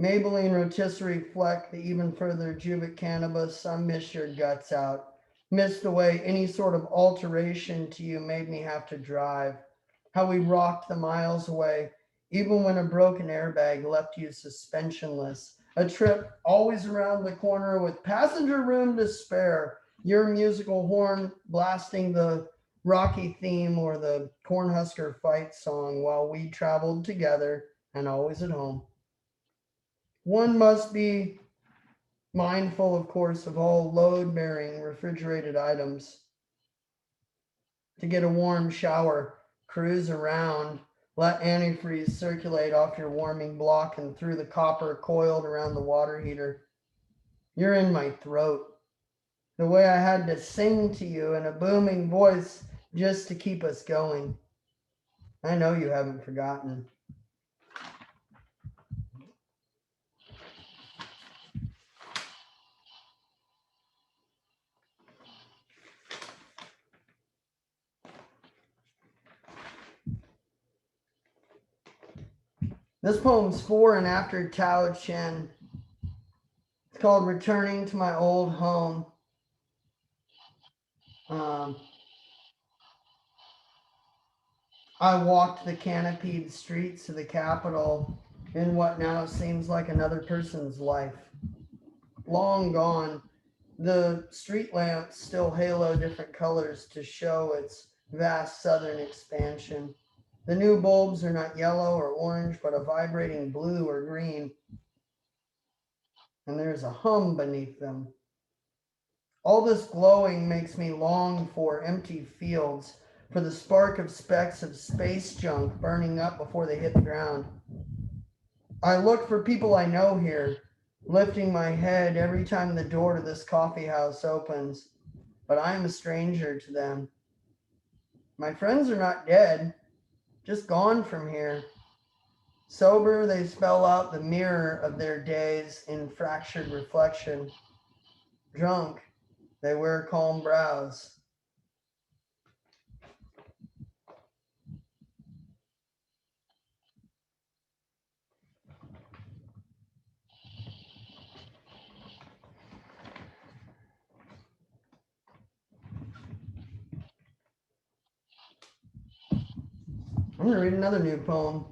Speaker 2: Maybelline rotisserie fleck the even further Juvic cannabis. I miss your guts out. Missed the way any sort of alteration to you made me have to drive. How we rocked the miles away, even when a broken airbag left you suspensionless. A trip always around the corner with passenger room to spare. Your musical horn blasting the Rocky theme or the Cornhusker fight song while we traveled together and always at home. One must be mindful, of course, of all load-bearing refrigerated items. To get a warm shower, cruise around, let antifreeze circulate off your warming block and through the copper coiled around the water heater. You're in my throat. The way I had to sing to you in a booming voice just to keep us going. I know you haven't forgotten. This poem's for and after Tao Chen. It's called Returning to My Old Home. I walked the canopied streets of the capital in what now seems like another person's life. Long gone, the street lamps still halo different colors to show its vast southern expansion. The new bulbs are not yellow or orange, but a vibrating blue or green. And there's a hum beneath them. All this glowing makes me long for empty fields, for the spark of specks of space junk burning up before they hit the ground. I look for people I know here, lifting my head every time the door to this coffee house opens, but I am a stranger to them. My friends are not dead, just gone from here. Sober, they spell out the mirror of their days in fractured reflection. Drunk, they wear calm brows. I'm going to read another new poem.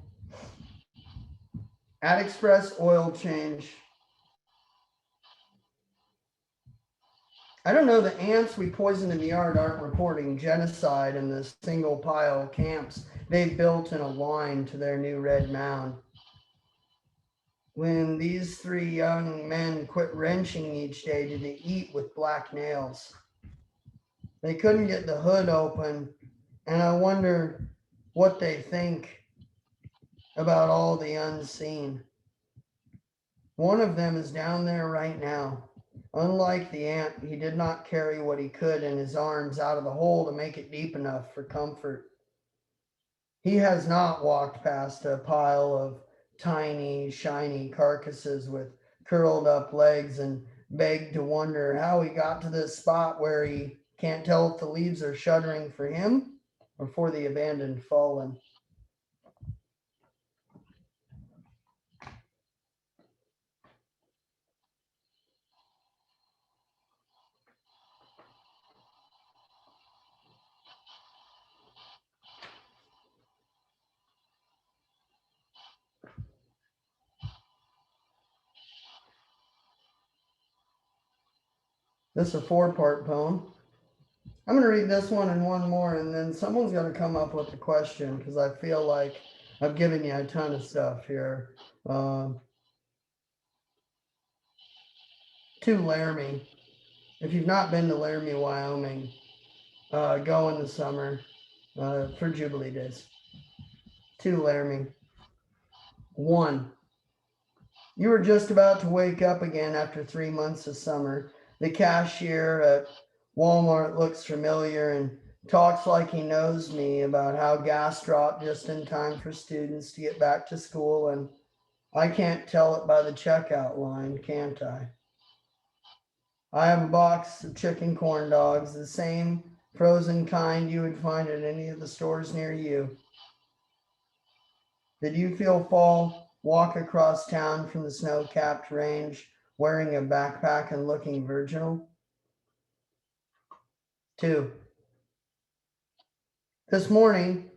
Speaker 2: At Express Oil Change. I don't know, the ants we poisoned in the yard aren't reporting genocide in the single pile camps they've built in a line to their new red mound. When these three young men quit wrenching each day to eat with black nails. They couldn't get the hood open, and I wonder what they think about all the unseen. One of them is down there right now. Unlike the ant, he did not carry what he could in his arms out of the hole to make it deep enough for comfort. He has not walked past a pile of tiny, shiny carcasses with curled up legs and begged to wonder how he got to this spot where he can't tell if the leaves are shuddering for him or for the abandoned fallen. This is a 4-part poem. I'm going to read this one and one more, and then someone's going to come up with a question because I feel like I've given you a ton of stuff here. To Laramie. If you've not been to Laramie, Wyoming, go in the summer for Jubilee Days. To Laramie. 1. You were just about to wake up again after 3 months of summer. The cashier at Walmart looks familiar and talks like he knows me about how gas dropped just in time for students to get back to school, and I can't tell it by the checkout line, can't I? I have a box of chicken corn dogs, the same frozen kind you would find at any of the stores near you. Did you feel fall walk across town from the snow-capped range wearing a backpack and looking virginal? 2. This morning,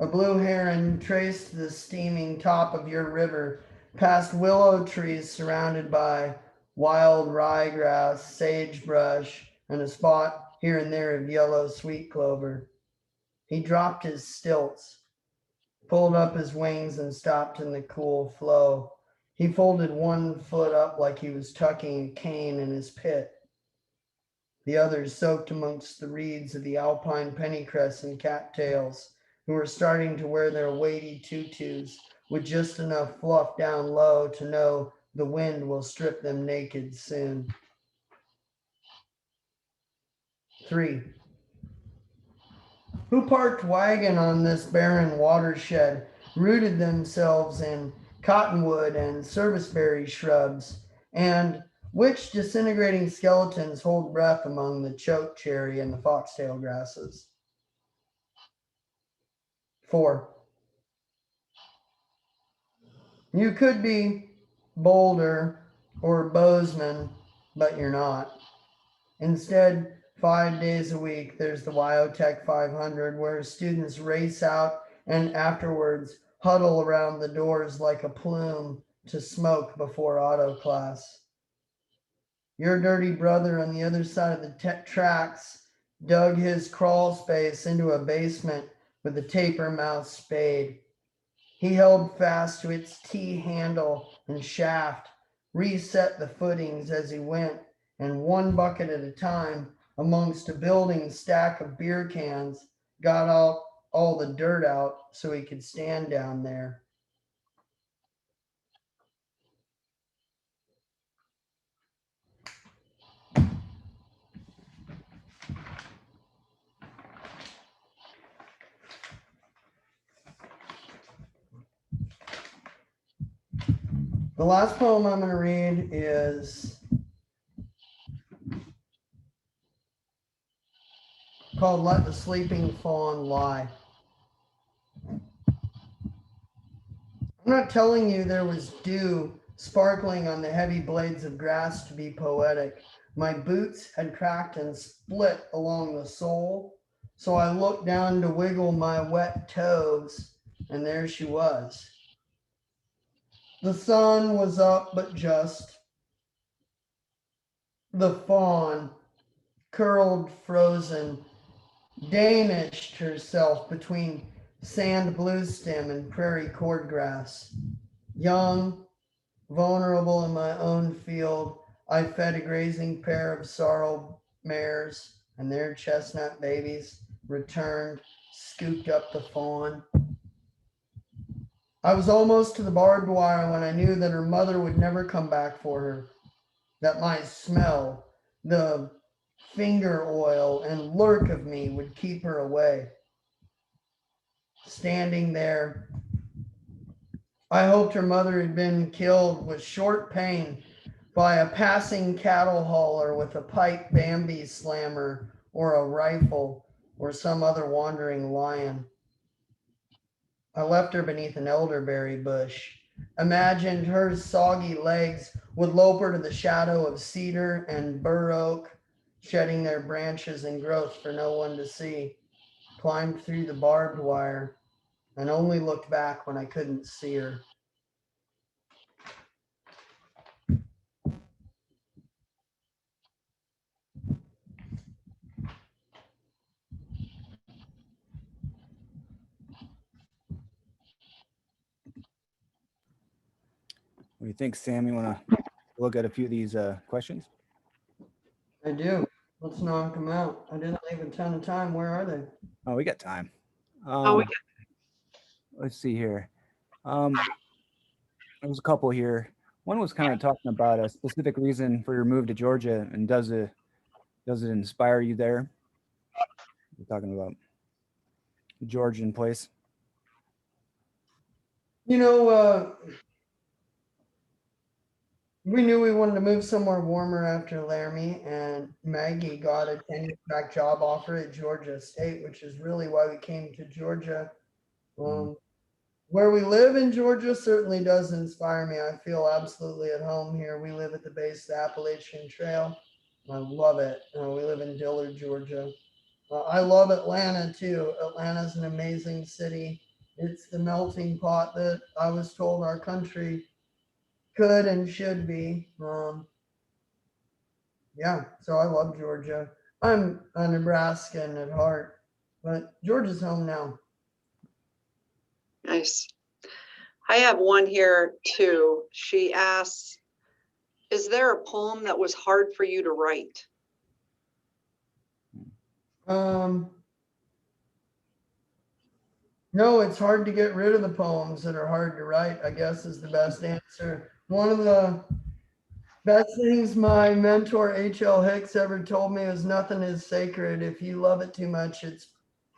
Speaker 2: a blue heron traced the steaming top of your river past willow trees surrounded by wild ryegrass, sagebrush, and a spot here and there of yellow sweet clover. He dropped his stilts, pulled up his wings, and stopped in the cool flow. He folded one foot up like he was tucking a cane in his pit. The others soaked amongst the reeds of the alpine pennycrests and cattails, who were starting to wear their weighty tutus with just enough fluff down low to know the wind will strip them naked soon. 3. who parked wagon on this barren watershed, rooted themselves in cottonwood and serviceberry shrubs, and which disintegrating skeletons hold breath among the chokecherry and the foxtail grasses. 4. You could be Boulder or Bozeman, but you're not. Instead, 5 days a week, there's the WyoTech 500, where students race out and afterwards huddle around the doors like a plume to smoke before auto class. Your dirty brother on the other side of the tracks dug his crawl space into a basement with a taper mouth spade. He held fast to its T-handle and shaft, reset the footings as he went, and one bucket at a time, amongst a building stack of beer cans, got all the dirt out so he could stand down there. The last poem I'm going to read is called Let the Sleeping Fawn Lie. I'm not telling you there was dew sparkling on the heavy blades of grass to be poetic. My boots had cracked and split along the sole, so I looked down to wiggle my wet toes, and there she was. The sun was up, but just. The fawn, curled frozen, Danished herself between sand bluestem and prairie cordgrass. Young, vulnerable in my own field, I fed a grazing pair of sorrel mares, and their chestnut babies returned, scooped up the fawn. I was almost to the barbed wire when I knew that her mother would never come back for her, that my smell, the finger oil and lurk of me would keep her away. Standing there, I hoped her mother had been killed with short pain by a passing cattle hauler with a pipe Bambi slammer or a rifle or some other wandering lion. I left her beneath an elderberry bush, imagined her soggy legs would lope her to the shadow of cedar and bur oak, shedding their branches and growth for no one to see, climbed through the barbed wire, and only looked back when I couldn't see her.
Speaker 3: What do you think, Sam? You want to look at a few of these questions?
Speaker 2: I do. Let's knock them out. I didn't leave a ton of time. Where are they?
Speaker 3: Oh, we got time.
Speaker 1: We
Speaker 3: Let's see here. There's a couple here. One was kind of talking about a specific reason for your move to Georgia, and does it inspire you there? We're talking about the Georgian place.
Speaker 2: You know, we knew we wanted to move somewhere warmer after Laramie, and Maggie got a tenure-track job offer at Georgia State, which is really why we came to Georgia. Where we live in Georgia certainly does inspire me. I feel absolutely at home here. We live at the base of the Appalachian Trail. I love it. We live in Dillard, Georgia. I love Atlanta too. Atlanta's an amazing city. It's the melting pot that I was told our country could and should be. Yeah, so I love Georgia. I'm a Nebraskan at heart, but Georgia's home now.
Speaker 1: Nice. I have one here too. She asks, is there a poem that was hard for you to write?
Speaker 2: No, it's hard to get rid of the poems that are hard to write, I guess is the best answer. One of the best things my mentor H.L. Hicks ever told me is nothing is sacred. If you love it too much, it's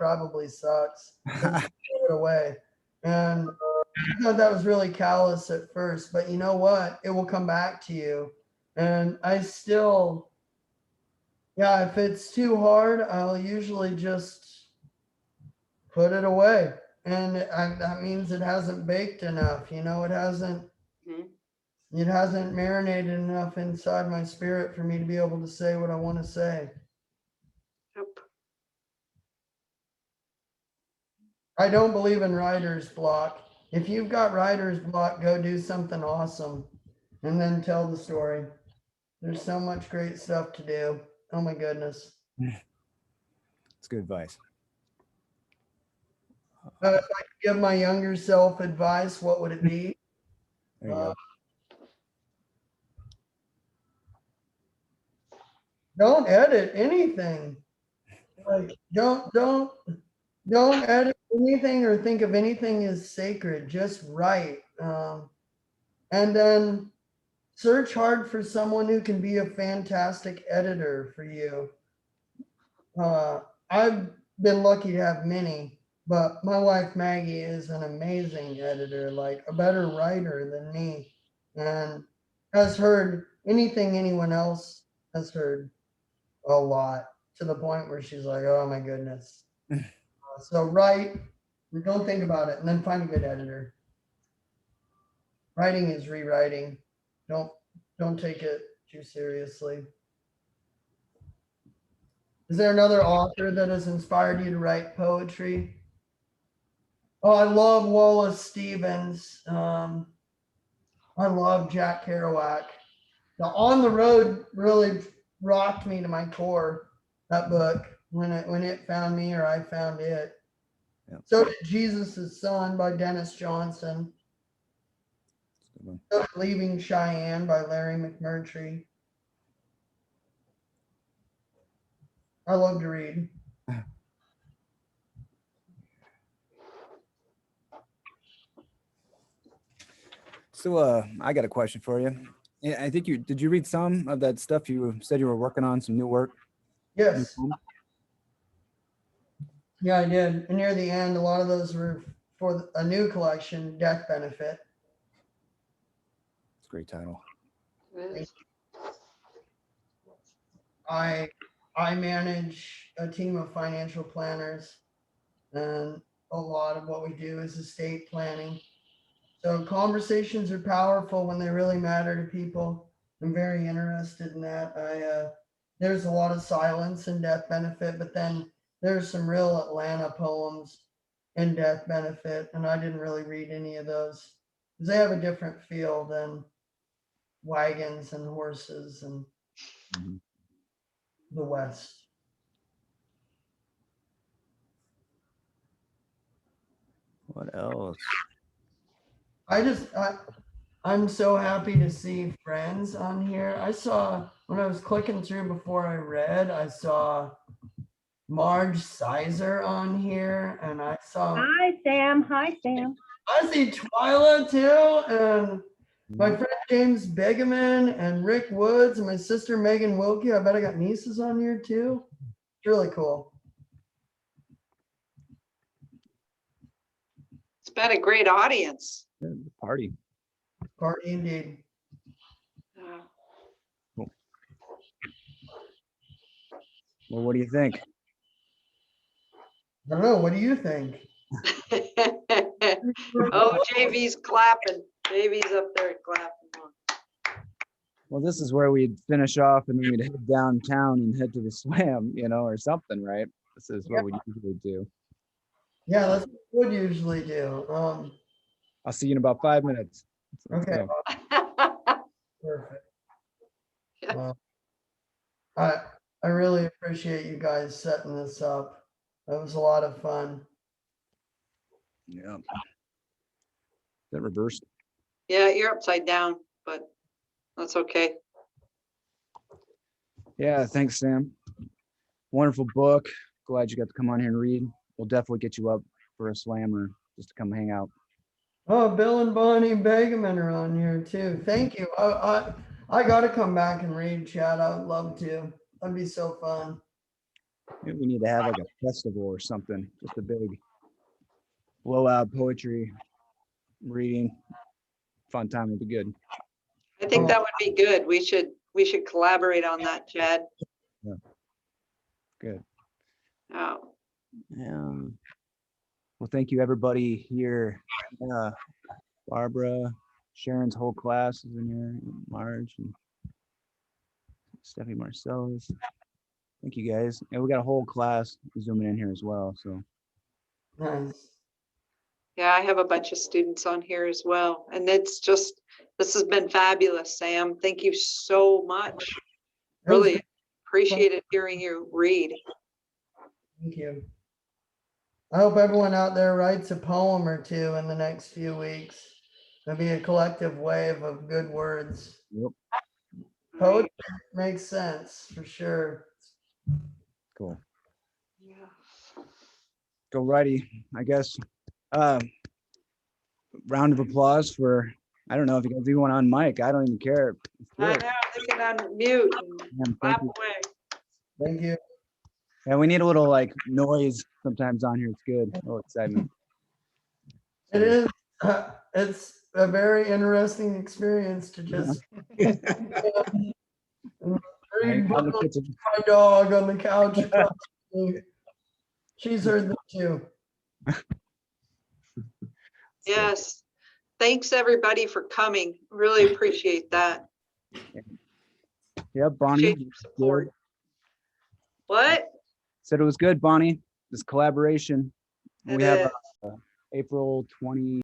Speaker 2: probably sucks. So just throw it away. And I thought that was really callous at first, but you know what? It will come back to you. And I still, yeah, if it's too hard, I'll usually just put it away. And that means it hasn't baked enough. You know, it hasn't marinated enough inside my spirit for me to be able to say what I want to say.
Speaker 1: Yep.
Speaker 2: I don't believe in writer's block. If you've got writer's block, go do something awesome and then tell the story. There's so much great stuff to do. Oh my goodness.
Speaker 3: It's good advice.
Speaker 2: If I could give my younger self advice, what would it be?
Speaker 3: There you go.
Speaker 2: Don't edit anything. Like don't edit anything or think of anything as sacred. Just write. And then search hard for someone who can be a fantastic editor for you. I've been lucky to have many, but my wife Maggie is an amazing editor, like a better writer than me, and has heard anything anyone else has heard a lot, to the point where she's like, oh my goodness. So write, don't think about it, and then find a good editor. Writing is rewriting. Don't take it too seriously. Is there another author that has inspired you to write poetry? Oh, I love Wallace Stevens. I love Jack Kerouac. The On the Road really rocked me to my core, that book, when it found me or I found it.
Speaker 3: Yeah.
Speaker 2: So did Jesus' Son by Dennis Johnson. So did Leaving Cheyenne by Larry McMurtry. I love to read.
Speaker 3: So I got a question for you. Yeah, I think did you read some of that stuff you said you were working on, some new work?
Speaker 2: Yes. Yeah, I did. And near the end, a lot of those were for a new collection, Death Benefit.
Speaker 3: It's a great title.
Speaker 2: I manage a team of financial planners, and a lot of what we do is estate planning. So conversations are powerful when they really matter to people. I'm very interested in that. There's a lot of silence in Death Benefit, but then there's some real Atlanta poems in Death Benefit, and I didn't really read any of those because they have a different feel than wagons and horses and the West.
Speaker 3: What else?
Speaker 2: I'm so happy to see friends on here. I saw, when I was clicking through before I read, I saw Marge Sizer on here, and I saw.
Speaker 4: Hi, Sam. Hi, Sam.
Speaker 2: I see Twyla too, and my friend James Begeman and Rick Woods and my sister Megan Wilkie. I bet I got nieces on here too. It's really cool.
Speaker 1: It's been a great audience.
Speaker 3: Party.
Speaker 2: Party indeed.
Speaker 3: Cool. Well, what do you think?
Speaker 2: I don't know. What do you think?
Speaker 1: Oh, JV's clapping. JV's up there clapping.
Speaker 3: Well, this is where we'd finish off and then we'd head downtown and head to the swam, or something, right? This is what we usually do.
Speaker 2: Yeah, that's what we usually do.
Speaker 3: I'll see you in about 5 minutes. Let's
Speaker 2: Okay.
Speaker 3: go.
Speaker 2: Perfect. I really appreciate you guys setting this up. That was a lot of fun.
Speaker 3: Yeah. Is that reversed?
Speaker 1: Yeah, you're upside down, but that's okay.
Speaker 3: Yeah, thanks, Sam. Wonderful book. Glad you got to come on here and read. We'll definitely get you up for a slammer just to come hang out.
Speaker 2: Oh, Bill and Bonnie Begeman are on here too. Thank you. I got to come back and read, Chad. I would love to. That'd be so fun.
Speaker 3: Maybe we need to have like a festival or something, just a big blowout poetry reading. Fun time would be good.
Speaker 1: I think that would be good. We should collaborate on that, Chad.
Speaker 3: Yeah. Good.
Speaker 1: Oh,
Speaker 3: Well, thank you everybody here. Barbara, Sharon's whole class is in here, Marge and Stephanie Marcellus. Thank you guys. And we got a whole class zooming in here as well. So
Speaker 2: Nice.
Speaker 1: yeah, I have a bunch of students on here as well. And this has been fabulous, Sam. Thank you so much. Really appreciated hearing you read.
Speaker 2: Thank you. I hope everyone out there writes a poem or two in the next few weeks. There'll be a collective wave of good words.
Speaker 3: yep,
Speaker 2: Poetry makes sense for sure.
Speaker 3: cool.
Speaker 1: Yeah.
Speaker 3: Go righty, I guess. Round of applause for, I don't know if you guys even want on mic. I don't even care.
Speaker 1: I know, they can unmute and
Speaker 3: Man,
Speaker 1: clap
Speaker 3: thank you.
Speaker 1: away.
Speaker 2: Thank you.
Speaker 3: And we need a little like noise sometimes on here. It's good. A little excitement.
Speaker 2: It is. It's a very interesting experience to just read
Speaker 3: On the
Speaker 2: books
Speaker 3: kitchen.
Speaker 2: with my dog on the couch across from me. She's heard them too.
Speaker 1: Yes. Thanks everybody for coming. Really appreciate that.
Speaker 3: Yeah, Bonnie.
Speaker 1: Appreciate your support. What?
Speaker 3: Said it was good, Bonnie. This collaboration.
Speaker 1: It
Speaker 3: We have
Speaker 1: is.
Speaker 3: April 20.